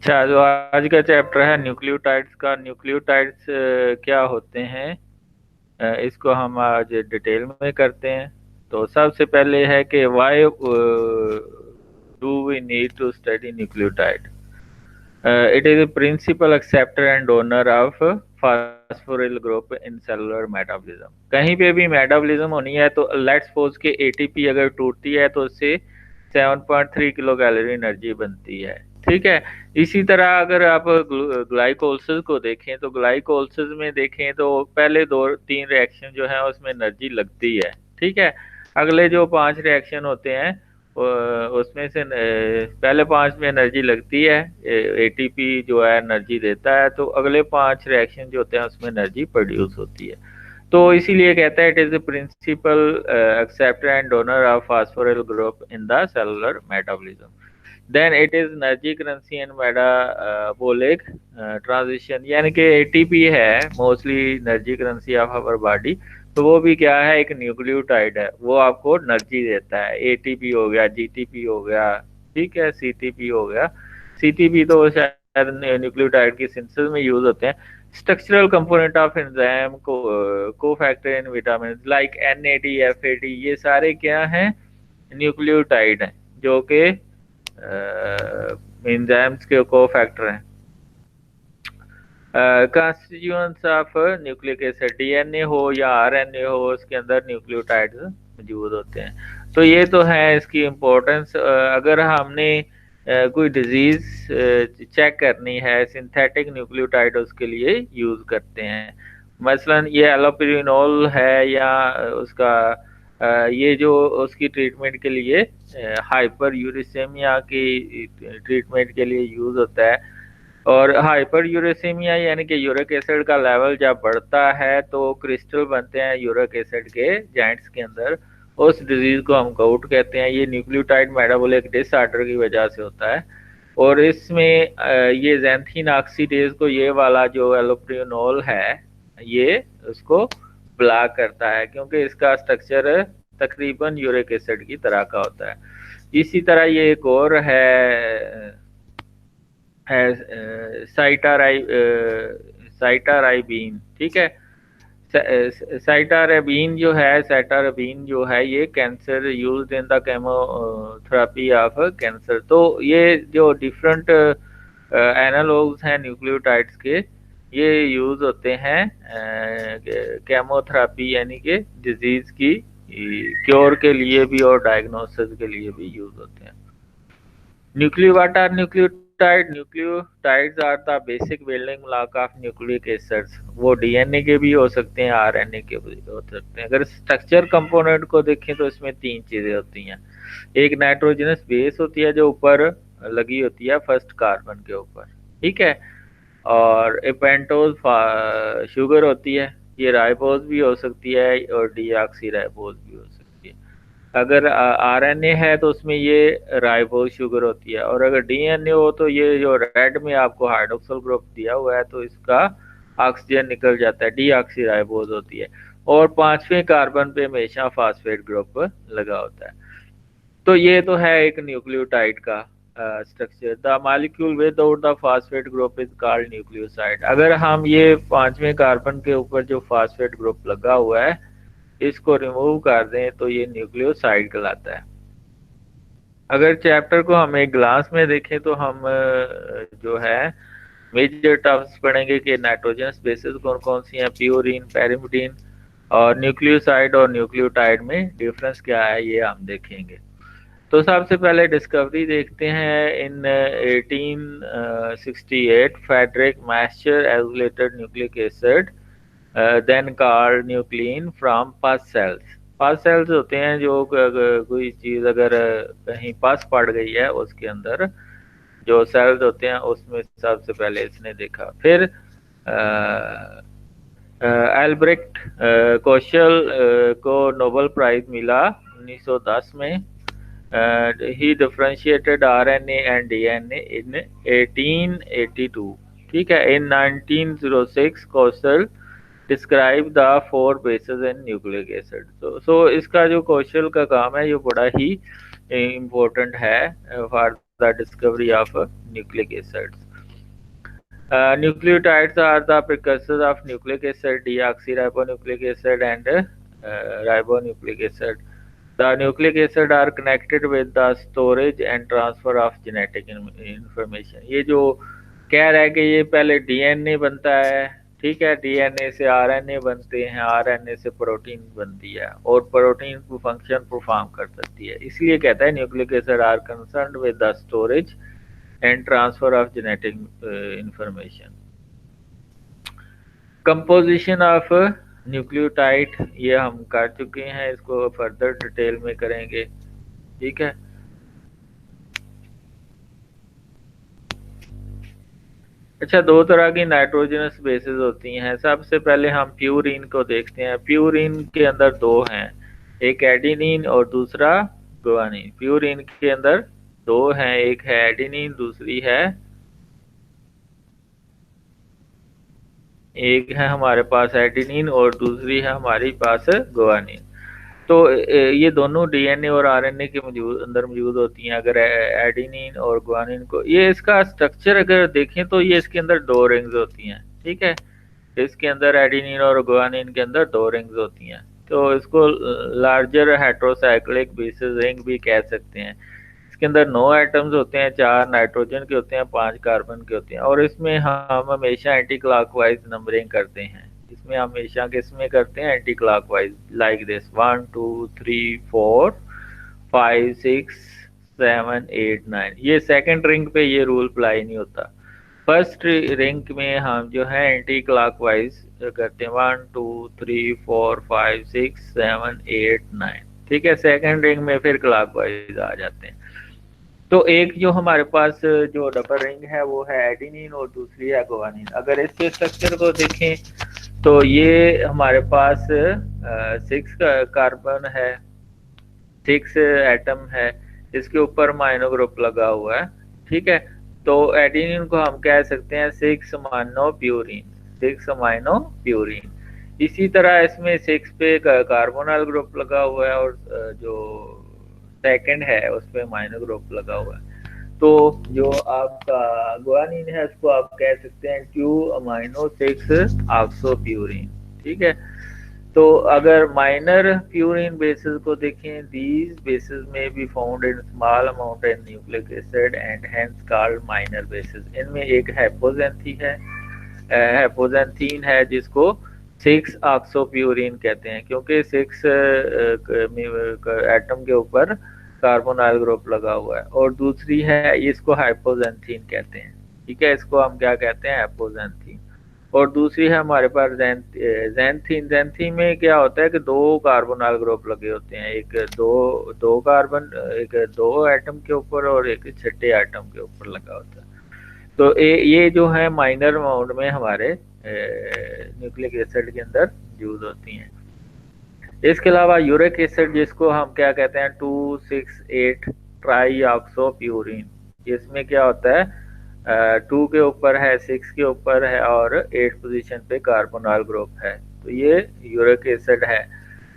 अच्छा, जो आज का चैप्टर है न्यूक्लियोटाइड्स का। न्यूक्लियोटाइड्स क्या होते हैं, इसको हम आज डिटेल में करते हैं। तो सबसे पहले है कि why do we need to study nucleotide. इट इज a principal acceptor and donor of phosphoryl group in cellular metabolism। कहीं पे भी मेटाबॉलिज्म होनी है तो लेट्स सपोज के एटीपी अगर टूटती है तो उससे 7.3 किलो कैलोरी एनर्जी बनती है। ठीक है। इसी तरह अगर आप ग्लाइकोलिसिस को देखें तो ग्लाइकोलिसिस में देखें तो पहले दो तीन रिएक्शन जो है उसमें एनर्जी लगती है। ठीक है। अगले जो 5 रिएक्शन होते हैं उसमें से पहले 5 में एनर्जी लगती है, एटीपी जो है एनर्जी देता है, तो अगले 5 रिएक्शन जो होते हैं उसमें एनर्जी प्रोड्यूस होती है। तो इसीलिए कहता है it is the principal acceptor and donor of phosphoryl group in the cellular metabolism. Then it is energy currency and metabolic transition, यानी कि एटीपी है mostly energy currency of our body. तो वो भी क्या है, एक न्यूक्लियोटाइड है, वो आपको एनर्जी देता है। एटीपी हो गया, जीटीपी हो गया, ठीक है, सीटीपी हो गया। सीटीपी तो शायद न्यूक्लियोटाइड की सिंथेसिस में यूज होते हैं। स्ट्रक्चरल कंपोनेंट ऑफ एंजाइम को factor in vitamin like NAD, FAD, ये सारे क्या हैं, न्यूक्लियोटाइड हैं, जो कि एंजाइम्स के को फैक्टर हैं। Constituents of nucleic acid, DNA हो या आरएनए हो, उसके अंदर न्यूक्लियोटाइड्स मौजूद होते हैं। तो ये तो है इसकी इम्पोर्टेंस। अगर हमने कोई डिजीज चेक करनी है, सिंथेटिक न्यूक्लियोटाइड उसके लिए यूज करते हैं। मसलन ये एलोपिरिनोल है या उसका ये जो उसकी ट्रीटमेंट के लिए हाइपर यूरिसेमिया की ट्रीटमेंट के लिए यूज होता है। और हाइपर यूरेसीमिया यानी कि यूरिक एसिड का लेवल जब बढ़ता है तो क्रिस्टल बनते हैं यूरिक एसिड के जॉइंट्स के अंदर। उस डिजीज को हम गाउट कहते हैं। ये न्यूक्लियोटाइड मेटाबॉलिक डिसऑर्डर की वजह से होता है। और इसमें ये ज़ैंथीन ऑक्सीडेज को, ये वाला जो एलोप्रिनोल है, ये उसको ब्लॉक करता है क्योंकि इसका स्ट्रक्चर तकरीबन यूरिक एसिड की तरह का होता है। इसी तरह ये एक और है साइटाराइबीन। ठीक है। साइटाराबीन जो है ये cancer used in the chemotherapy of cancer. तो ये जो डिफरेंट एनालॉग्स हैं न्यूक्लियोटाइड्स के, ये यूज होते हैं केमोथेरेपी यानी कि डिजीज की क्योर के लिए भी और डायग्नोसिस के लिए भी यूज होते हैं। What are nucleotides are the basic building block of nucleic acids. वो डीएनए के भी हो सकते हैं, आरएनए के भी हो सकते हैं। अगर स्ट्रक्चर कंपोनेंट को देखें तो इसमें 3 चीजें होती हैं। एक नाइट्रोजनस बेस होती है जो ऊपर लगी होती है फर्स्ट कार्बन के ऊपर। ठीक है। और पेंटोज शुगर होती है, ये राइबोज भी हो सकती है और डीऑक्सी राइबोज भी हो सकती है। अगर आरएनए है तो उसमें ये राइबोज शुगर होती है। और अगर डीएनए हो तो ये जो रेड में आपको हाइड्रोक्सिल ग्रुप दिया हुआ है तो इसका ऑक्सीजन निकल जाता है, डीऑक्सी राइबोज होती है। और 5वें कार्बन पे हमेशा फास्फेट ग्रुप लगा होता है। तो ये तो है एक न्यूक्लियोटाइड का structure. The molecule without the phosphate group is called nucleoside. अगर हम ये 5वें कार्बन के ऊपर जो फास्फेट ग्रुप लगा हुआ है इसको रिमूव कर दें तो ये न्यूक्लियोसाइड कहलाता है। अगर चैप्टर को हम एक ग्लास में देखें तो हम जो है मेजर टर्म्स पढ़ेंगे कि नाइट्रोजनस बेसिस कौन कौन सी हैं, प्यूरिन, पैरिमिडीन, और न्यूक्लियोसाइड और न्यूक्लियोटाइड में डिफरेंस क्या है ये हम देखेंगे। तो सबसे पहले डिस्कवरी देखते हैं। In 1868 Friedrich Miescher isolated nucleic acid then called nuclein from pus cells. Pus cells होते हैं जो कोई चीज अगर कहीं पस पड़ गई है उसके अंदर जो सेल्स होते हैं उसमें सबसे पहले इसने देखा। फिर एल्ब्रेक्ट कौशल को नोबेल प्राइज मिला 1910 में। ही differentiated RNA and DNA in 1882। ठीक है। In 1906 Kossel describe the 4 bases in nucleic acid. So इसका जो कौशल का काम है ये बड़ा ही इम्पोर्टेंट है for the discovery of nucleic acids. Nucleotides are the precursors of nucleic acid, deoxyribonucleic acid, and ribonucleic acid. The nucleic acid are connected with the storage and transfer of genetic information. ये जो कह रहा है कि ये पहले DNA बनता है, ठीक है, डीएनए से आरएनए बनते हैं, आरएनए से प्रोटीन बनती है और प्रोटीन को फंक्शन परफॉर्म कर सकती है, इसलिए कहता है nucleic acid are concerned with the storage and transfer of genetic information. Composition of nucleotide ये हम कर चुके हैं, इसको फर्दर डिटेल में करेंगे, ठीक है। अच्छा, दो तरह की नाइट्रोजनस बेसेस होती हैं। सबसे पहले हम प्यूरिन को देखते हैं। प्यूरिन के अंदर दो हैं, एक एडिनिन और दूसरा गुआनिन। प्यूरिन के अंदर दो हैं, एक है एडिनिन, दूसरी है एक है हमारे पास एडिनिन और दूसरी है हमारे पास गुआनिन। तो ये दोनों डीएनए और आरएनए के अंदर मौजूद होती हैं। अगर एडिनिन और गुआनिन को, ये इसका स्ट्रक्चर अगर देखें तो ये इसके अंदर दो रिंग्स होती हैं, ठीक है। इसके अंदर एडिनिन और गुआनिन के अंदर दो रिंग्स होती हैं, तो इसको लार्जर हेट्रोसाइक्लिक बेसिस रिंग भी कह सकते हैं। इसके अंदर 9 एटम्स होते हैं, 4 नाइट्रोजन के होते हैं, 5 कार्बन के होते हैं, और इसमें हम हमेशा एंटी क्लॉकवाइज नंबरिंग करते हैं। इसमें हमेशा किसमें करते हैं, एंटी क्लॉकवाइज, लाइक दिस 1 2 3 4 5 6 7 8 9। ये सेकंड रिंग पे ये रूल अप्लाई नहीं होता। फर्स्ट रिंग में हम जो है एंटी क्लॉकवाइज करते हैं, 1 2 3 4 5 6 7 8 9, ठीक है। सेकंड रिंग में फिर क्लॉकवाइज आ जाते हैं। तो एक जो हमारे पास जो डबल रिंग है वो है एडिनिन और दूसरी है गुआनिन। अगर इसके स्ट्रक्चर को देखें तो ये हमारे पास 6 कार्बन है, 6 एटम है, इसके ऊपर माइनो ग्रुप लगा हुआ है, ठीक है। तो एडिनिन को हम कह सकते हैं 6 अमाइनो प्यूरिन, 6 अमाइनो प्यूरिन। इसी तरह इसमें 6 पे कार्बोनाइल ग्रुप लगा हुआ है और जो सेकंड है उस पे माइनर ग्रुप लगा हुआ है। तो जो आपका गुआनिन है उसको आप कह सकते हैं 2 अमाइनो 6 ऑक्सो प्यूरिन, ठीक है। तो अगर माइनर प्यूरिन बेसिस को देखें, दीज बेसिस में be found in small amount in nucleic acid and hence called minor basis. इनमें एक हेपोजेंथीन है जिसको 6 ऑक्सोप्यूरिन कहते हैं, क्योंकि 6 एटम के ऊपर कार्बोनाइल ग्रुप लगा हुआ है। और दूसरी है, इसको हाइपोजेंथीन कहते हैं, ठीक है, इसको हम क्या कहते हैं, हाइपोजेंथीन। और दूसरी है हमारे पास जैंथीन। जैंथीन में क्या होता है कि 2 कार्बोनाइल ग्रुप लगे होते हैं, एक दो कार्बन, एक 2 एटम के ऊपर और एक छठे एटम के ऊपर लगा होता है। तो ये जो है माइनर अमाउंट में हमारे न्यूक्लिक एसिड के अंदर यूज होती हैं। इसके अलावा यूरिक एसिड, जिसको हम क्या कहते हैं 268 ट्राई ऑक्सोप्यूरिन, इसमें क्या होता है 2 के ऊपर है, 6 के ऊपर है और 8 पोजीशन पे कार्बोनाइल ग्रुप है, तो ये यूरिक एसिड है।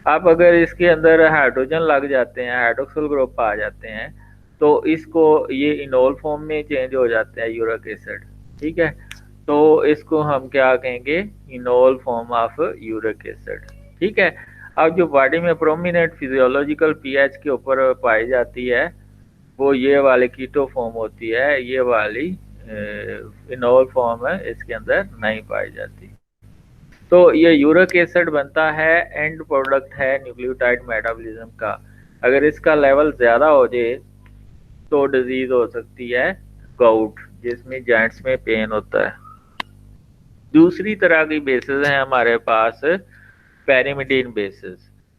अब अगर इसके अंदर हाइड्रोजन लग जाते हैं, हाइड्रोक्सिल ग्रुप आ जाते हैं, तो इसको ये इनोल फॉर्म में चेंज हो जाता है यूरिक एसिड, ठीक है। तो इसको हम क्या कहेंगे, enol form of uric acid, ठीक है। अब जो बॉडी में प्रोमिनेंट फिजियोलॉजिकल पीएच के ऊपर पाई जाती है वो ये वाली कीटो फॉर्म होती है, ये वाली इनोल फॉर्म है, इसके अंदर नहीं पाई जाती। तो ये यूरिक एसिड बनता है, एंड प्रोडक्ट है न्यूक्लियोटाइड मेटाबॉलिज्म का। अगर इसका लेवल ज़्यादा हो जाए तो डिजीज हो सकती है गाउट, जिसमें जॉइंट्स में पेन होता है। दूसरी तरह की बेसिस है हमारे पास pyrimidine bases.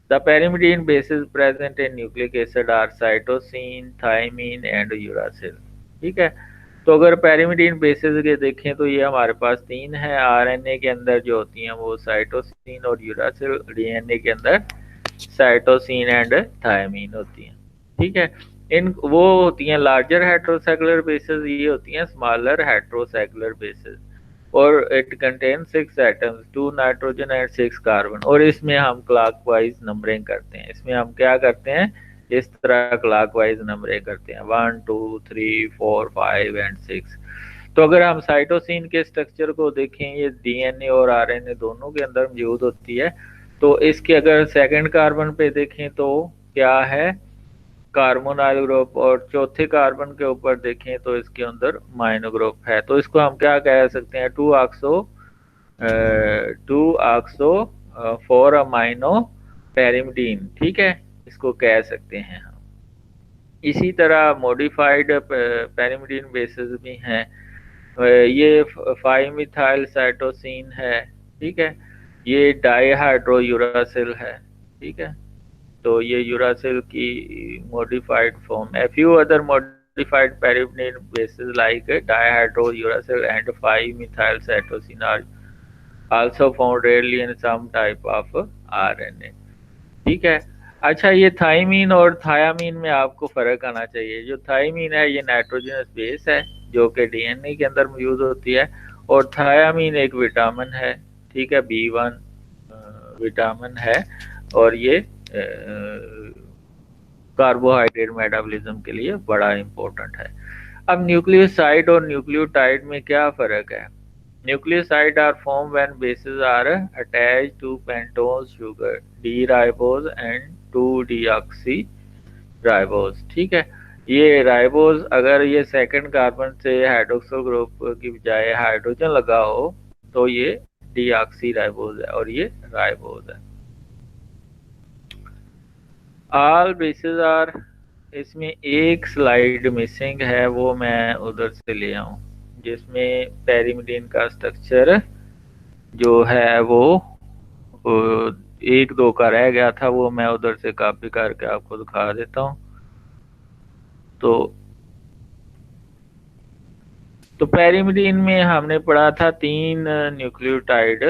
The pyrimidine bases present in nucleic acid are cytosine, thymine and uracil, ठीक है। तो अगर pyrimidine bases के देखें तो ये हमारे पास 3 है। आरएनए के अंदर जो होती हैं वो साइटोसिन और यूरासिल, डीएनए के अंदर साइटोसिन एंड थायमीन होती हैं, ठीक है। इन वो होती हैं लार्जर हेट्रोसाइक्लर बेसेस, ये होती हैं स्मॉलर हेट्रोसाइक्लर बेसेस। और it contain 6 atoms, 2 nitrogen and 6 carbon. और इसमें हम क्लॉकवाइज नंबरिंग करते हैं। इसमें हम क्या करते हैं, इस तरह क्लॉकवाइज नंबरिंग करते हैं, 1 2 3 4 5 एंड 6। तो अगर हम साइटोसिन के स्ट्रक्चर को देखें, ये डीएनए और आरएनए दोनों के अंदर मौजूद होती है। तो इसके अगर सेकंड कार्बन पे देखें तो क्या है, कार्बोनाइल ग्रुप, और चौथे कार्बन के ऊपर देखें तो इसके अंदर माइनो ग्रुप है। तो इसको हम क्या कह सकते हैं, two oxo four amino pyrimidine, ठीक है, इसको कह सकते हैं हम। इसी तरह मॉडिफाइड पैरिमिडीन बेसिस भी हैं। ये 5 मिथाइल साइटोसिन है, ठीक है। ये डाईहाइड्रो यूरासिल है, ठीक है। तो ये यूरासिल की मॉडिफाइड फॉर्म है। Few other modified pyrimidine bases like dihydrouracil and 5-methyl cytosine are also found rarely in some type of RNA, ठीक है। अच्छा, ये थाइमीन और थायामीन में आपको फर्क आना चाहिए। जो थाइमीन है ये नाइट्रोजनस बेस है जो कि डीएनए के अंदर मौजूद होती है, और थायामीन एक विटामिन है, ठीक है, B1 विटामिन है, और ये कार्बोहाइड्रेट मेटाबॉलिज्म के लिए बड़ा इंपॉर्टेंट है। अब न्यूक्लियोसाइड और न्यूक्लियोटाइड में क्या फर्क है। Nucleoside are form when bases are attached to pentose sugar D ribose and two deoxy ribose, ठीक है। ये राइबोज अगर ये सेकंड कार्बन से हाइड्रोक्सिल ग्रुप की बजाय हाइड्रोजन लगा हो तो ये डीऑक्सी राइबोज है और ये राइबोज है। ऑल बेसिस आर, इसमें एक स्लाइड मिसिंग है, वो मैं उधर से ले आऊं, जिसमें पैरिमिडीन का स्ट्रक्चर जो है वो एक दो का रह गया था, वो मैं उधर से कॉपी करके आपको दिखा देता हूं। तो पैरिमिडीन में हमने पढ़ा था 3 न्यूक्लियोटाइड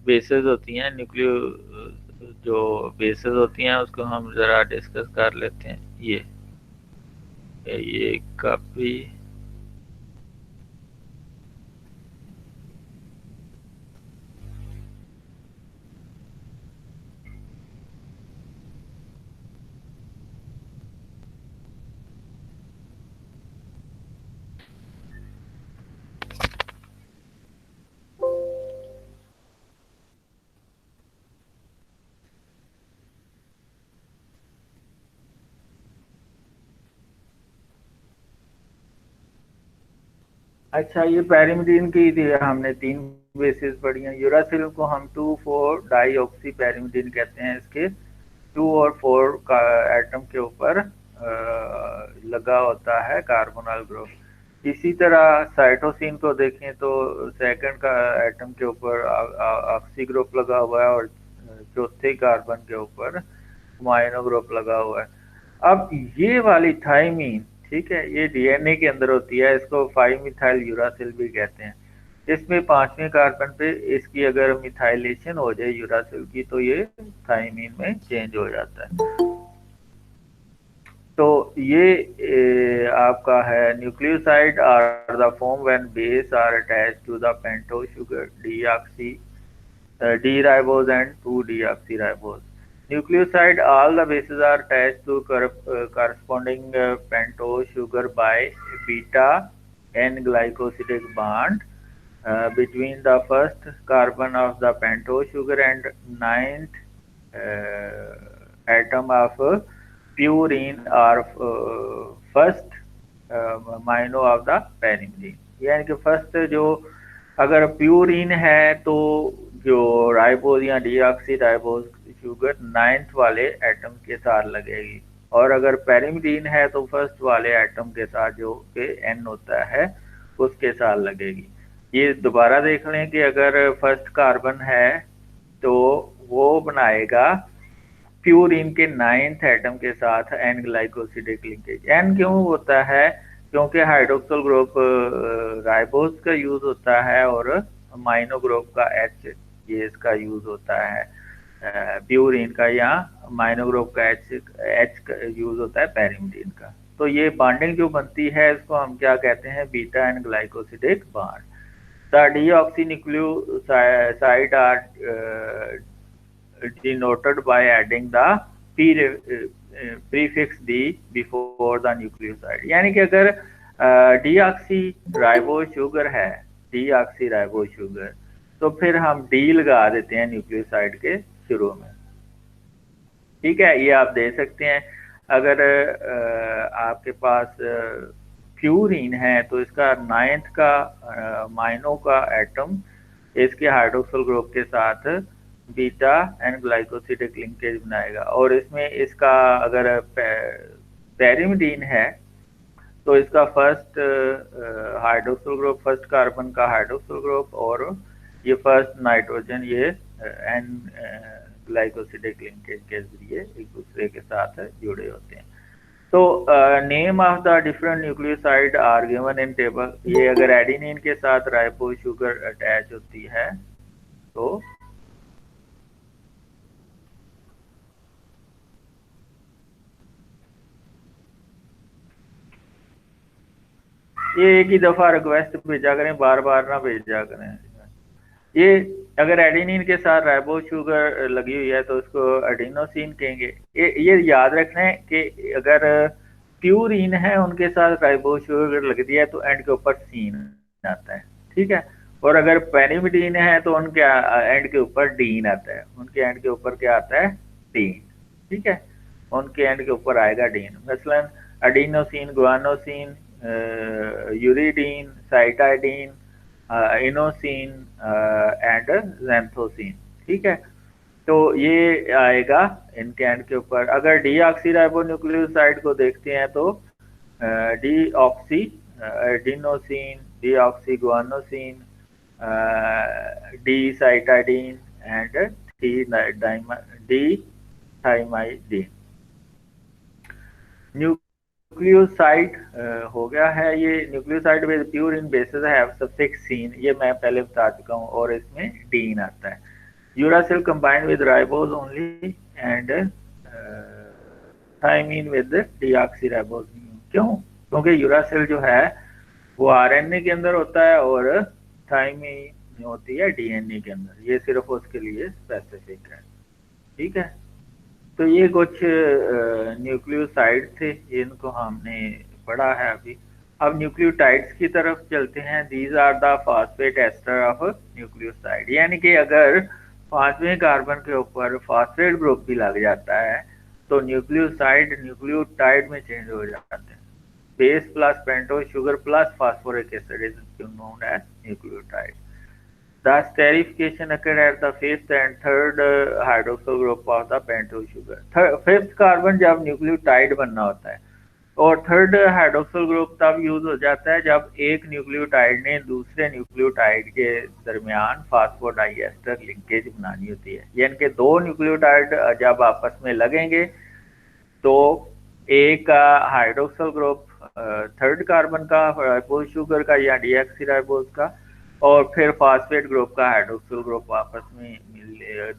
बेसेस होती हैं। जो बेसेस होती हैं उसको हम जरा डिस्कस कर लेते हैं। ये कॉपी, अच्छा, ये पैरिमिडीन की थी, हमने 3 बेसिस पढ़ी हैं। यूरासिल को हम 2,4 डाईऑक्सी पैरिमिडीन कहते हैं। इसके 2 और 4 का एटम के ऊपर लगा होता है कार्बोनाइल ग्रुप। इसी तरह साइटोसिन को देखें तो सेकंड का एटम के ऊपर ऑक्सी ग्रुप लगा हुआ है और चौथे कार्बन के ऊपर माइनो ग्रुप लगा हुआ है। अब ये वाली थाइमीन, ठीक है, ये डीएनए के अंदर होती है, इसको 5-मिथाइल यूरासिल भी कहते हैं। इसमें 5वें कार्बन पे इसकी अगर मिथाइलेशन हो जाए यूरासिल की तो ये थाइमीन में चेंज हो जाता है। तो ये आपका है nucleoside are the form when base are attached to the pentose sugar deoxy D ribose and two deoxy ribose. Nucleoside, all the bases are attached to corresponding pentose sugar by beta N-glycosidic bond between the first carbon of the pentose sugar and 9th atom of purine or first amino of the pyrimidine। यानी कि first जो अगर purine है तो जो ribose या deoxy ribose sugar 9th वाले atom के साथ लगेगी, और अगर पैरिमिडीन है तो फर्स्ट वाले एटम के साथ जो कि N होता है उसके साथ लगेगी। ये दोबारा देख लें कि अगर फर्स्ट कार्बन है तो वो बनाएगा प्यूरिन के 9th एटम के साथ N ग्लाइकोसिडिक लिंकेज। N क्यों होता है, क्योंकि हाइड्रोक्सिल ग्रुप राइबोज का यूज होता है और माइनो ग्रुप का H ये इसका यूज होता है प्यूरिन का, या माइनो ग्रुप का H का यूज होता है पैरिमिडीन का। तो ये बॉन्डिंग जो बनती है इसको हम क्या कहते हैं, beta and glycosidic bond. The deoxynucleoside are denoted by adding the prefix D before the nucleoside। यानी कि अगर डीऑक्सी राइबोस शुगर है, डीऑक्सी राइबोस शुगर, तो फिर हम डी लगा देते हैं न्यूक्लियोसाइड के शुरू में। ठीक है, ये आप दे सकते हैं। अगर आपके पास फ्यूरीन है तो इसका 9th का माइनो का एटम इसके हाइड्रोक्सिल ग्रुप के साथ बीटा एंड ग्लाइकोसिडिक लिंकेज बनाएगा, और इसमें इसका अगर पेरिमिडीन है तो इसका first hydroxyl group, first carbon का हाइड्रोक्सिल ग्रुप, और ये फर्स्ट नाइट्रोजन ये एन ग्लाइकोसिडिक लिंकेज के जरिए एक दूसरे के साथ जुड़े होते हैं। तो name of the different nucleoside are given in table. ये अगर एडिनिन के साथ राइबोस शुगर अटैच होती है तो ये एक ही दफा रिक्वेस्ट भेजा करें, बार बार ना भेजा करें। ये अगर एडेनिन के साथ राइबोस शुगर लगी हुई है तो उसको एडिनोसिन कहेंगे। ये याद रखना है कि अगर प्यूरिन है उनके साथ राइबोस शुगर लगती है तो एंड के ऊपर सीन आता है। ठीक है, और अगर पेनिमिडीन है तो उनके एंड के ऊपर डीन आता है, उनके एंड के ऊपर क्या आता है, डीन। ठीक है, उनके एंड के ऊपर आएगा डीन। मसलन adenosine, guanosine, uridine, cytidine, inosine and xanthosine. ठीक है, तो ये आएगा इनके एंड के ऊपर। अगर डीऑक्सीराइबोन्यूक्लियोसाइड को देखते हैं तो deoxy adenosine, deoxyguanosine, D cytidine and D thymidine. Nucleoside हो गया है। ये nucleoside with purine bases have suffix sine, ये मैं पहले बता चुका हूँ, और इसमें डीन आता है। Uracil combined with ribose only and thymine with deoxyribose. क्यों? क्योंकि यूरासिल जो है वो आरएनए के अंदर होता है और थाइमीन होती है डीएनए के अंदर, ये सिर्फ उसके लिए स्पेसिफिक है। ठीक है, तो ये कुछ न्यूक्लियोसाइड थे, इनको हमने पढ़ा है अभी। अब न्यूक्लियोटाइड्स की तरफ चलते हैं। These are the phosphate ester of nucleoside, यानी कि अगर 5वें कार्बन के ऊपर फॉस्फेट ग्रुप भी लग जाता है तो न्यूक्लियोसाइड न्यूक्लियोटाइड में चेंज हो जाते हैं। Base plus pentose sugar plus phosphoric acid is known as nucleotide. The esterification occurred at the 5th and 3rd hydroxyl group of the pentose sugar. 5th carbon जब न्यूक्लियोटाइड बनना होता है, और 3rd hydroxyl group तब use हो जाता है जब एक न्यूक्लियोटाइड ने दूसरे न्यूक्लियोटाइड के दरमियान फास्फोडाइएस्टर लिंकेज बनानी होती है। यानी कि दो न्यूक्लियोटाइड जब आपस में लगेंगे तो एक हाइड्रोक्सिल ग्रुप 3rd कार्बन का राइबोस शुगर का या डीऑक्सीराइबोस का, और फिर फास्फेट ग्रुप का हाइड्रोक्सिल ग्रुप आपस में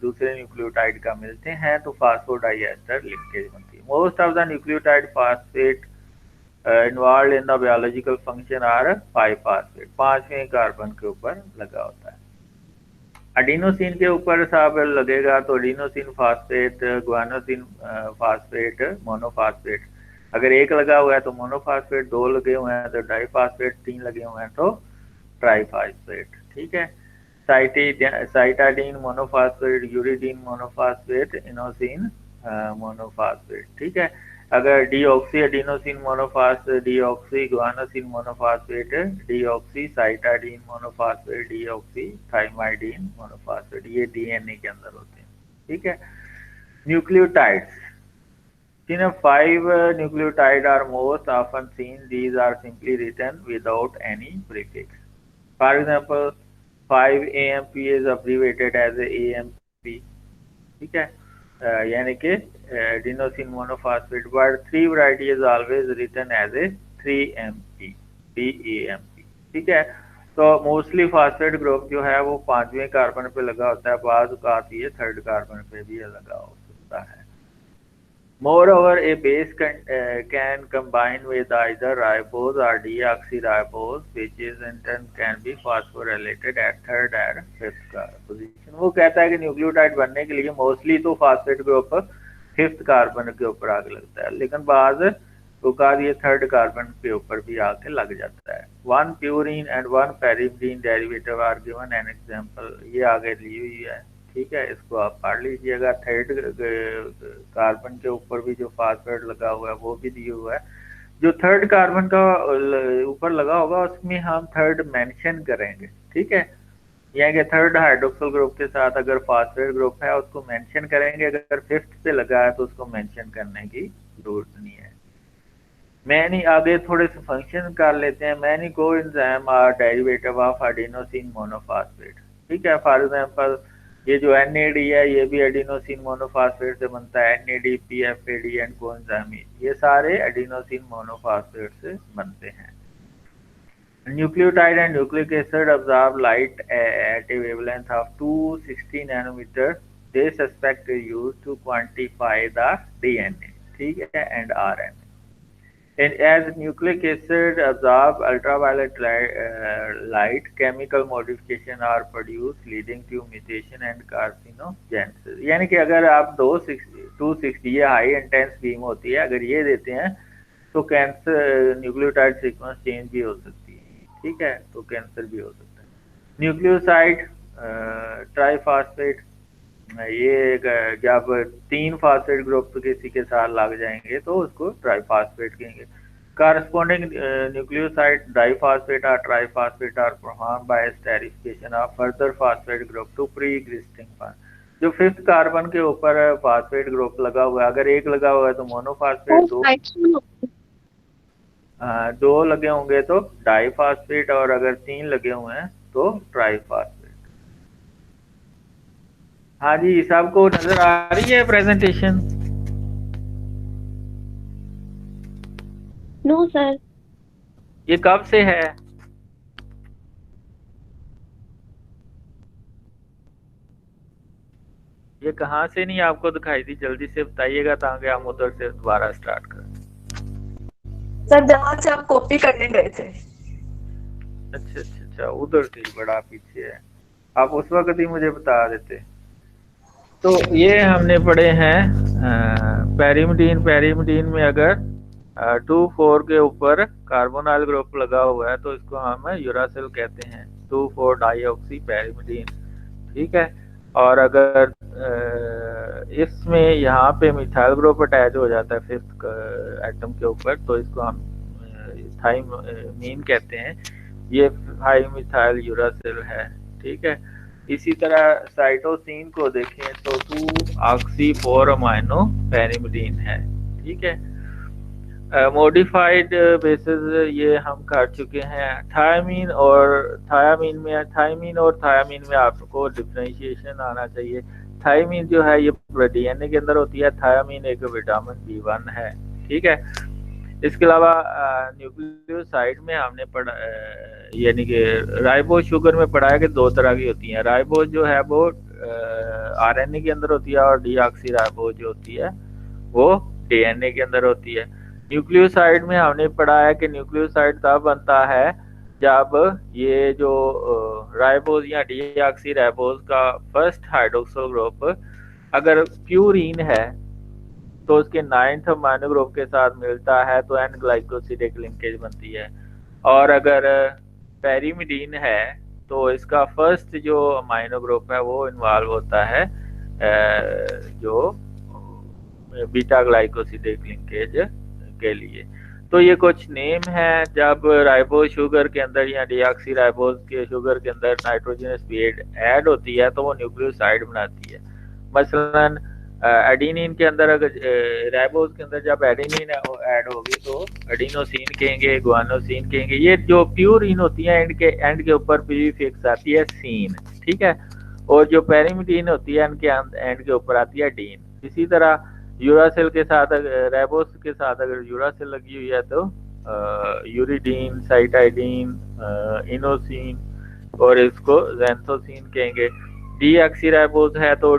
दूसरे न्यूक्लियोटाइड का मिलते हैं तो फास्फोडाइएस्टर लिंकेज बनती है। Most of the nucleotide phosphate involve in the biological function are 5 phosphate, 5वें कार्बन के ऊपर लगा होता है। एडिनोसिन के ऊपर साहब लगेगा तो adenosine phosphate, guanosine phosphate, monophosphate. अगर एक लगा हुआ है तो मोनोफास्फेट, दो लगे हुए हैं तो डाइफास्फेट, 3 लगे हुए हैं तो ट्राइफास्फेट। ठीक है, cytidine monophosphate, uridine monophosphate, inosine monophosphate. ठीक है, अगर deoxy adenosine monophosphate, deoxy guanosine monophosphate, deoxy cytidine monophosphate, deoxy thymidine monophosphate, ये डीएनए के अंदर होते हैं। ठीक है, न्यूक्लियोटाइड्स, जिन्हें 5 nucleotide are most often seen, these are simply written without any prefix. For example, 5-AMP is abbreviated as AMP. ठीक है, यानी कि adenosine monophosphate, but 3 variety is always written as a 3MP, DAMP। ठीक है, तो mostly phosphate group जो है वो 5वें कार्बन पे लगा होता है, बाद का आती है 3rd कार्बन पे भी लगा हो सकता है। Moreover, a base can combine with either ribose or deoxyribose, which is in turn can be phosphorylated at 3rd and 5th position। वो कहता है कि न्यूक्लियोटाइड बनने के लिए मोस्टली तो फास्फेट ग्रुप 5th कार्बन के ऊपर आग लगता है, लेकिन बाद बिकॉज ये थर्ड कार्बन के ऊपर भी आके लग जाता है। 1 purine and 1 pyrimidine derivative are given an example, ये आगे ली हुई है, ठीक है, इसको आप पढ़ लीजिएगा। थर्ड कार्बन के ऊपर भी जो फास्फेट लगा हुआ है वो भी दिया हुआ है। जो थर्ड कार्बन का ऊपर लगा होगा उसमें हम थर्ड मेंशन करेंगे, ठीक है, यानी कि थर्ड हाइड्रोक्सिल ग्रुप के साथ अगर फास्फेट ग्रुप है उसको मेंशन करेंगे, अगर फिफ्थ पे लगा है तो उसको मेंशन करने की जरूरत नहीं है। मैनी आगे थोड़े से फंक्शन कर लेते हैं। Many coenzyme are derivative of adenosine monophosphate, ठीक है। फॉर एग्जांपल ये जो NAD है ये भी एडिनोसिन मोनोफॉस्फेट से बनता है। NAD, PFAD एंड कोएंजाइम ये सारे एडिनोसिन मोनोफॉस्फेट से बनते हैं। Nucleotide and nucleic acid absorb light at a wavelength of 260 nanometer. They suspect is used to quantify the DNA, ठीक है, and RNA. And as nucleic acid absorb ultraviolet light, chemical modification are produced leading to mutation and carcinogenesis. यानी कि अगर आप 260 ये high intense beam होती है, अगर ये देते हैं तो कैंसर न्यूक्लियोटाइड सीक्वेंस चेंज भी हो सकती है, ठीक है, तो कैंसर भी हो सकता है। न्यूक्लियोसाइड ट्राइफॉस्फेट, ये जब 3 फास्फेट ग्रुप किसी के साथ लग जाएंगे तो उसको ट्राइफॉस्फेट कहेंगे। कॉरस्पॉन्डिंग न्यूक्लियोसाइड डाइफॉस्फेट और triphosphate are perform by esterification of further phosphate group to pre existing phosphate. जो फिफ्थ कार्बन के ऊपर फास्फेट ग्रुप लगा हुआ है, अगर एक लगा हुआ है तो मोनोफॉस्फेट, दो लगे होंगे तो डाइफॉस्फेट, और अगर 3 लगे हुए हैं तो ट्राइफॉस्फेट। हाँ जी, सबको नजर आ रही है प्रेजेंटेशन? No sir. ये कब से है? ये कहाँ से नहीं आपको दिखाई दी? जल्दी से बताइएगा ताकि हम उधर से दोबारा स्टार्ट करें। सर जहाँ से आप कॉपी करने गए थे। अच्छा अच्छा अच्छा, उधर से बड़ा पीछे है, आप उस वक्त ही मुझे बता देते। तो ये हमने पढ़े हैं पैरिमिडीन। पैरिमिडीन में अगर 2,4 के ऊपर कार्बोनाइल ग्रुप लगा हुआ है तो इसको हम यूरासिल कहते हैं, 2,4 डाईऑक्सी पैरिमिडीन, ठीक है। और अगर इसमें यहाँ पे मिथाइल ग्रुप अटैच हो जाता है फिफ्थ एटम के ऊपर तो इसको हम थाइमीन कहते हैं, ये हाई मिथाइल यूरासिल है, ठीक है। इसी तरह साइटोसिन को देखें तो 2-ऑक्सी-4 अमाइनो पैरिमिडीन है, ठीक है। मॉडिफाइड बेसिस ये हम कर चुके हैं। थायामीन और थायामीन में आपको डिफरेंशिएशन आना चाहिए। थायामीन जो है ये DNA के अंदर होती है, थायामीन एक विटामिन B1 है, ठीक है। इसके अलावा न्यूक्लियोसाइड में हमने पढ़ा, यानी कि राइबोज शुगर में पढ़ा है कि 2 तरह की होती हैं। राइबोज जो है वो RNA के अंदर होती है और डीऑक्सी राइबोज जो होती है वो DNA के अंदर होती है। न्यूक्लियोसाइड में हमने पढ़ा है कि न्यूक्लियोसाइड तब बनता है जब ये जो राइबोज या डीऑक्सी राइबोज का फर्स्ट हाइड्रोक्सिल ग्रुप अगर प्यूरीन है तो उसके 9th अमाइनो ग्रुप के साथ मिलता है तो एन ग्लाइकोसिडिक लिंकेज बनती है। और अगर पैरिमिडीन है तो इसका फर्स्ट जो अमाइनो ग्रुप है वो इन्वॉल्व होता है जो बीटा ग्लाइकोसिडिक लिंकेज के लिए। तो ये कुछ नेम है। जब राइबोज शुगर के अंदर या डीऑक्सी राइबोज के शुगर के अंदर नाइट्रोजनस बेस ऐड होती है तो वो न्यूक्लियोसाइड बनाती है। मसलन एडिनिन के अंदर अगर राइबोज के अंदर जब एडिनिन ऐड होगी तो एडिनोसिन कहेंगे, गुआनोसिन कहेंगे। ये जो प्यूरिन होती है एंड के ऊपर प्रीफिक्स आती है सीन, ठीक है। और जो पैरिमिडीन होती है एंड के ऊपर आती है डीन। इसी तरह यूरासिल के साथ राइबोज के साथ अगर यूरासिल लगी हुई है तो यूरिडीन, साइटाइडीन, इनोसिन और इसको ज़ैंथोसिन कहेंगे। डीऑक्सी राइबोज है तो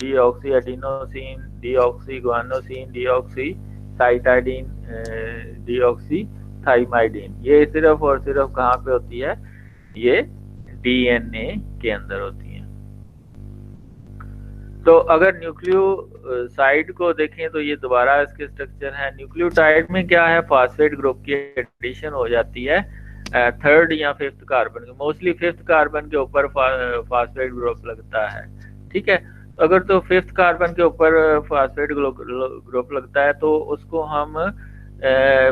deoxy adenosine, deoxy guanosine, deoxy cytidine, deoxy thymidine. ये सिर्फ और सिर्फ कहाँ पे होती है? ये DNA के अंदर होती है। तो अगर साइड को देखें तो ये दोबारा इसके स्ट्रक्चर है। न्यूक्लियोटाइड में क्या है, फास्फेट ग्रुप की एडिशन हो जाती है थर्ड या फिफ्थ कार्बन के, मोस्टली फिफ्थ कार्बन के ऊपर फास्फेट ग्रुप लगता है। ठीक है, अगर तो फिफ्थ कार्बन के ऊपर फास्फेट ग्रुप लगता है तो उसको हम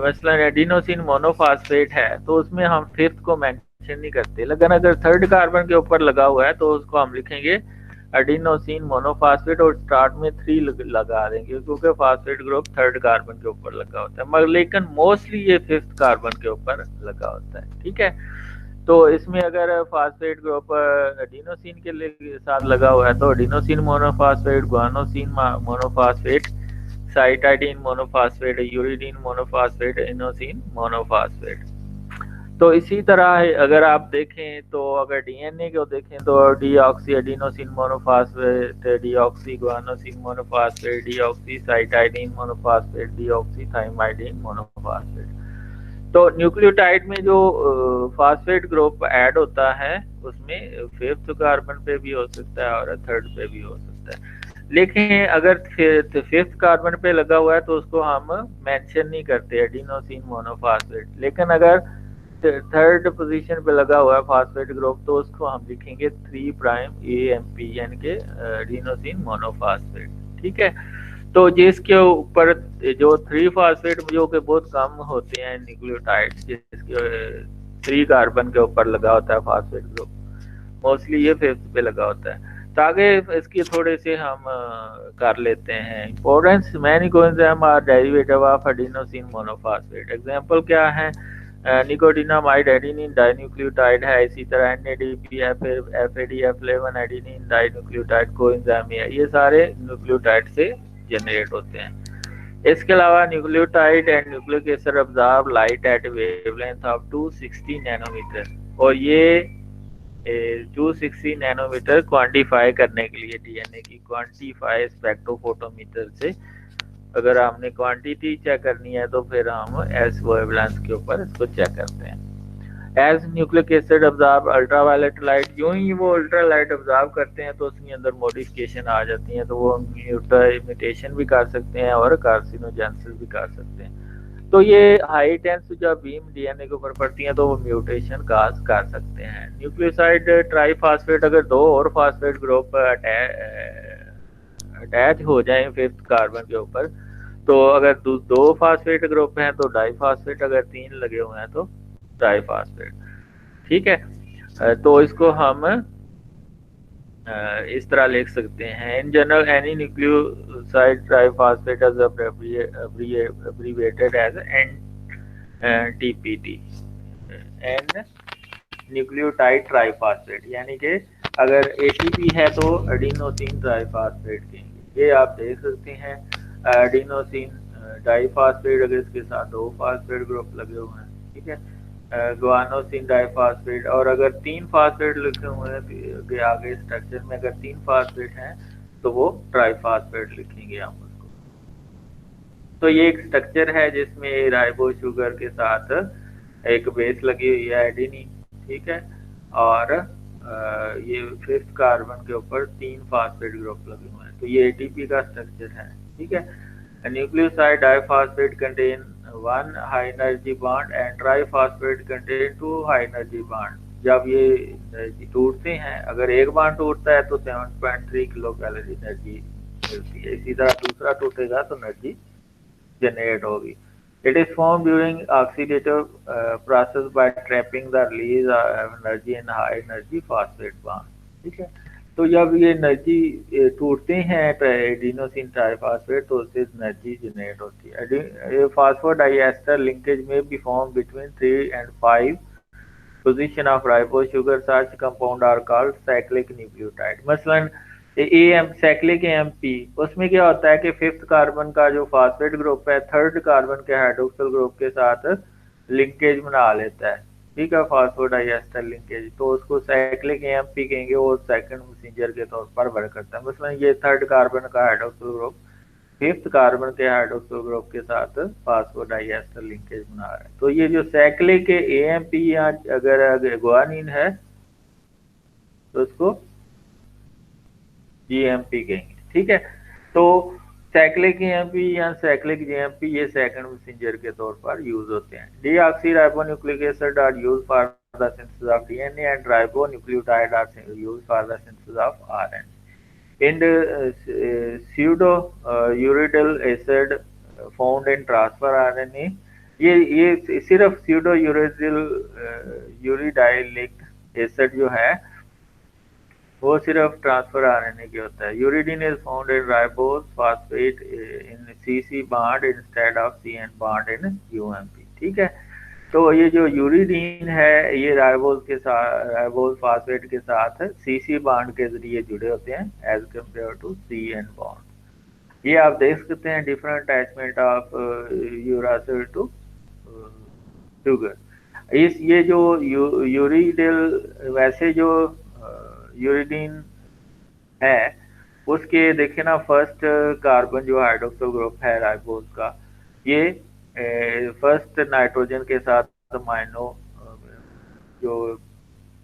मसलन एडिनोसिन मोनोफास्फेट है तो उसमें हम फिफ्थ को मेंशन नहीं करते, लेकिन अगर थर्ड कार्बन के ऊपर लगा हुआ है तो उसको हम लिखेंगे एडिनोसिन मोनोफास्फेट और स्टार्ट में 3 लगा देंगे, क्योंकि फास्फेट ग्रुप थर्ड कार्बन के ऊपर लगा होता है, मगर लेकिन मोस्टली ये फिफ्थ कार्बन के ऊपर लगा होता है। ठीक है, तो इसमें अगर फास्फेट ग्रुप एडिनोसिन के साथ लगा हुआ है तो adenosine monophosphate, guanosine monophosphate, cytidine monophosphate, uridine monophosphate, inosine monophosphate. तो इसी तरह है, अगर आप देखें तो अगर डीएनए को देखें तो deoxy adenosine monophosphate, deoxy guanosine monophosphate, deoxy cytidine monophosphate, deoxy thymidine monophosphate. तो न्यूक्लियोटाइड में जो फास्फेट ग्रुप ऐड होता है उसमें फिफ्थ कार्बन पे भी हो सकता है और थर्ड पे भी हो सकता है, लेकिन अगर फिफ्थ कार्बन पे लगा हुआ है तो उसको हम मेंशन नहीं करते एडिनोसिन मोनोफास्फेट, लेकिन अगर थर्ड पोजीशन पे लगा हुआ है फास्फेट ग्रुप तो उसको हम लिखेंगे 3 प्राइम AMP यानी कि एडिनोसिन मोनोफास्फेट। ठीक है, तो जिसके ऊपर जो 3 फास्फेट जो कि बहुत कम होते हैं न्यूक्लियोटाइड, जिसके 3 कार्बन के ऊपर लगा होता है फास्फेट ग्रुप, मोस्टली ये फिफ्थ पे लगा होता है। तो आगे इसकी थोड़े से हम कर लेते हैं। Importance many coenzyme are derivative of adenosine monophosphate. Example क्या है, निकोटिनामाइड एडेनिन डाइन्यूक्लियोटाइड है, इसी तरह NADP है, फिर FADF11 एडेनिन डाइन्यूक्लियोटाइड कोएंजाइम है, ये सारे न्यूक्लियोटाइड से जनरेट होते हैं। इसके अलावा nucleotide and nucleic acid absorb light at wavelength of 260 nanometer, और ये 260 नैनोमीटर क्वांटिफाई करने के लिए डीएनए की क्वांटिफाई स्पेक्ट्रोफोटोमीटर से, अगर हमने क्वांटिटी चेक करनी है तो फिर हम एस वेवलेंथ के ऊपर इसको चेक करते हैं। As nucleic acid absorb ultraviolet light, यूं ही वो अल्ट्रा लाइट अब्जॉर्ब करते हैं तो उसके अंदर मॉडिफिकेशन आ जाती है, तो वो म्यूटेशन भी कर सकते हैं और कार्सिनोजेनेसिस भी कर सकते हैं। तो ये हाई टेंस जब बीम डीएनए के ऊपर पड़ती हैं तो वो म्यूटेशन काज कर सकते हैं। न्यूक्लियोसाइड ट्राईफॉस्फेट, अगर 2 और फास्फेट ग्रुप अटैच हो जाए फिफ्थ कार्बन के ऊपर, तो अगर 2 फास्फेट ग्रुप हैं तो डाईफॉस्फेट, अगर 3 लगे हुए हैं तो ट्राईफॉस्फेट। ठीक है, तो इसको हम इस तरह लिख सकते हैं। In general any nucleoside triphosphate is abbreviated as NTPT, N nucleotide triphosphate, यानी कि अगर ATP है तो एडिनोसिन ट्राईफॉस्फेट कहेंगे। ये आप देख सकते हैं एडिनोसिन डाईफॉस्फेट, अगर इसके साथ 2 फास्फेट ग्रुप लगे हुए हैं। ठीक है, गुआनोसिन डाईफॉस्फेट, और अगर 3 फास्फेट लिखे हुए हैं आगे स्ट्रक्चर में, अगर 3 फास्फेट हैं तो वो ट्राईफॉस्फेट लिखेंगे हम उसको। तो ये एक स्ट्रक्चर है जिसमें राइबो शुगर के साथ एक बेस लगी हुई है एडेनिन। ठीक है, और ये फिफ्थ कार्बन के ऊपर 3 फास्फेट ग्रुप लगे हुए हैं, तो ये ATP का स्ट्रक्चर है। ठीक है, nucleoside diphosphate contain 1 high energy bond and triphosphate contain 2 high energy bond. जब ये टूटते हैं, अगर एक बॉन्ड टूटता है तो 7.3 किलो कैलोरी एनर्जी मिलती है, इसी तरह दूसरा टूटेगा तो एनर्जी जनरेट होगी। It is formed during oxidative process by trapping the release of energy in high energy phosphate bond। ठीक है, तो जब ये एनर्जी टूटते हैं एडिनोसिन ट्राईफॉस्फेट तो उससे एनर्जी जनरेट होती है। फॉस्फोडाइएस्टर लिंकेज में be form between 3 and 5 position of ribo sugar, such compound are called cyclic nucleotide. मसलन साइक्लिक AMP, उसमें क्या होता है कि फिफ्थ कार्बन का जो फास्फेट ग्रुप है थर्ड कार्बन के हाइड्रोक्सिल ग्रुप के साथ लिंकेज बना लेता है। ठीक है, फॉस्फोडाइएस्टर लिंकेज, तो उसको साइक्लिक AMP कहेंगे और सेकंड मैसेंजर के तौर पर वर्क करता है। मसलन ये थर्ड कार्बन का हाइड्रोक्सिल ग्रुप फिफ्थ कार्बन के हाइड्रोक्सिल ग्रुप के साथ फॉस्फोडाइएस्टर लिंकेज बना रहा है। तो ये जो साइक्लिक AMP या अगर गुआनिन है तो उसको GMP कहेंगे। ठीक है, तो साइक्लिक ईएमपी या साइक्लिक जीएमपी ये सेकंड मैसेंजर के तौर पर यूज होते हैं। Deoxyribonucleic acid are use for the synthesis of DNA and ribonucleotide are use for the synthesis of RNA. In pseudo uridyl acid found in transfer RNA, ये सिर्फ pseudo uridylic acid जो है वो सिर्फ ट्रांसफर आरएनए की होता है। Uridine is found in ribose phosphate in CC bond instead of CN bond in UMP. ठीक है, तो ये जो यूरिडीन है ये राइबोस के साथ, राइबोस फास्फेट के साथ सीसी बॉन्ड के जरिए जुड़े होते हैं as compare to CN bond. ये आप देख सकते हैं different attachment of uracil to sugar. ये जो यूरिडिल, वैसे जो यूरिडीन है उसके देखिए ना, फर्स्ट कार्बन जो हाइड्रोक्सिल ग्रुप है राइबोस का, ये फर्स्ट नाइट्रोजन के साथ अमाइनो जो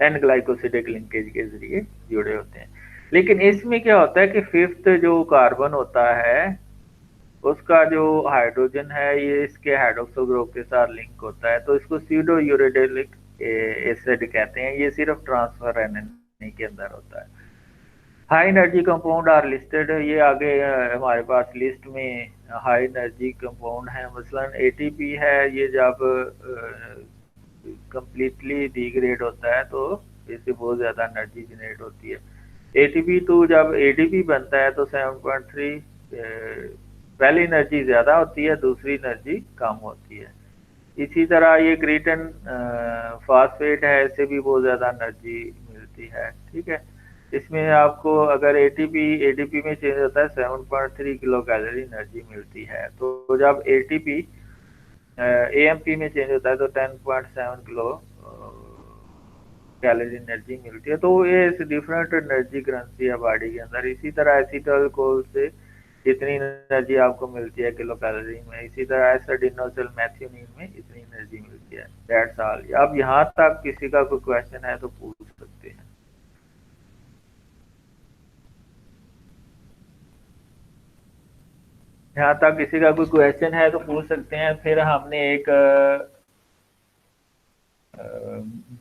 एन ग्लाइकोसिडिक लिंकेज के जरिए जुड़े होते हैं। लेकिन इसमें क्या होता है कि फिफ्थ जो कार्बन होता है उसका जो हाइड्रोजन है ये इसके हाइड्रोक्सिल ग्रुप के साथ लिंक होता है, तो इसको स्यूडो यूरिडिलिक एसिड कहते हैं। ये सिर्फ ट्रांसफर एनएनए के अंदर होता है। High energy compound are listed, ये आगे हमारे पास लिस्ट में हाई एनर्जी कंपाउंड है। मसलन एटीपी है, ये जब कंप्लीटली डिग्रेड होता है तो इससे बहुत ज़्यादा एनर्जी जनरेट होती है। एटीपी तो जब एडीपी बनता है तो 7.3 पहली एनर्जी ज़्यादा होती है, दूसरी एनर्जी कम होती है। इसी तरह ये क्रीटन फास्फेट है, इससे भी बहुत ज़्यादा एनर्जी मिलती है। ठीक है, इसमें आपको अगर एटीपी में चेंज होता है 7.3 किलो कैलोरी एनर्जी मिलती है, तो जब एटीपी एएमपी में चेंज होता है तो 10.7 किलो कैलोरी एनर्जी मिलती है। तो ये डिफरेंट एनर्जी करेंसी है बॉडी के अंदर। इसी तरह एसीटल कोल से इतनी एनर्जी आपको मिलती है किलो कैलोरी में, इसी तरह एसिडिनोसिल मेथियोनिन में इतनी एनर्जी मिलती है। That's all. अब यहाँ तक किसी का कोई क्वेश्चन है तो पूछ सकते हैं। यहाँ तक किसी का कोई क्वेश्चन है तो पूछ सकते हैं। फिर हमने एक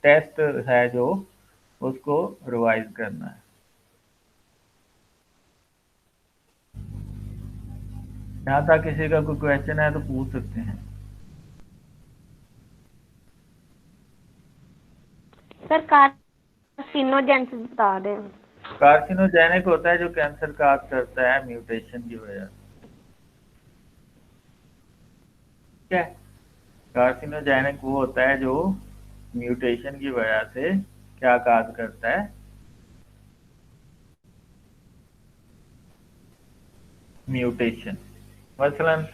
टेस्ट है जो उसको रिवाइज करना है। यहाँ तक किसी का कोई क्वेश्चन है तो पूछ सकते हैं। सर कार्सिनोजेनेसिस बता दें। कार्सिनोजेनिक होता है जो कैंसर काज करता है म्यूटेशन की वजह से। ठीक है, कार्सिनोजेनिक वो होता है जो म्यूटेशन की वजह से क्या काज करता है, म्यूटेशन। मसलन